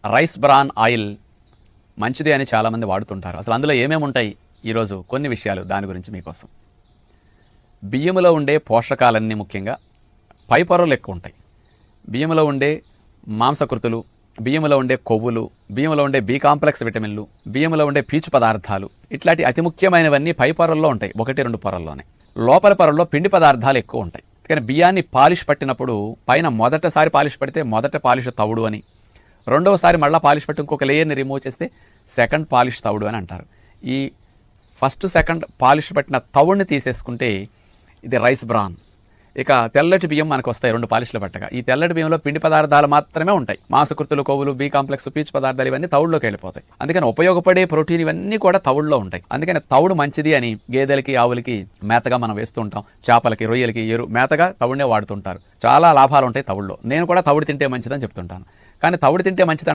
Rice bran oil మంచిది అని చాలామంది వాడుతుంటారు. అసలు అందులో ఏమేమి ఉంటాయి? ఈరోజు కొన్ని విషయాలు దాని గురించి మీకోసం. బియ్యంలో ఉండే పోషకాలన్నీ ముఖ్యంగా పై పొరలు ఎక్కువ ఉంటాయి. బియ్యంలో ఉండే మాంసకృతులు, బియ్యంలో ఉండే కొవ్వులు, బియ్యంలో ఉండే బి కాంప్లెక్స్ విటమిన్లు, బియ్యంలో ఉండే పీచు పదార్థాలు, ఇట్లాంటి అతి ముఖ్యమైనవన్నీ పై పొరల్లో ఉంటాయి, 1-2 పొరల్లోనే. లోపల పొరల్లో పిండి పదార్థాలు ఎక్కువ ఉంటాయి. కానీ బియ్యాన్ని పాలిష్ పట్టినప్పుడు పైన మొదటిసారి పాలిష్ పడితే మొదట పాలిష్ తవుడు అని, రెండవసారి మళ్ళీ పాలిష్ పట్టి ఇంకొక లేయర్ని రిమూవ్ చేస్తే సెకండ్ పాలిష్ తవుడు అని అంటారు. ఈ ఫస్ట్ సెకండ్ పాలిష్ పట్టిన తవుడిని తీసేసుకుంటే ఇది రైస్ బ్రాన్. ఇక తెల్లటి బియ్యం మనకు వస్తాయి 2 పాలిష్లు పట్టగా. ఈ తెల్లటి బియ్యంలో పిండి పదార్థాలు మాత్రమే ఉంటాయి. మాంసకృతులు, కొవ్వులు, బి కాంప్లెక్స్, పీచు పదార్థాలు ఇవన్నీ తవుడులోకి వెళ్ళిపోతాయి. అందుకని ఉపయోగపడే ప్రోటీన్ ఇవన్నీ కూడా తవుడులో ఉంటాయి. అందుకని తవుడు మంచిది అని గేదెలకి, ఆవులకి మేతగా మనం వేస్తూ ఉంటాం. చేపలకి, రొయ్యలకి మేతగా తవుడునే వాడుతుంటారు. చాలా లాభాలు ఉంటాయి తవుడులో. నేను కూడా తవుడు తింటే మంచిదని చెప్తుంటాను. కానీ తవుడు తింటే మంచిది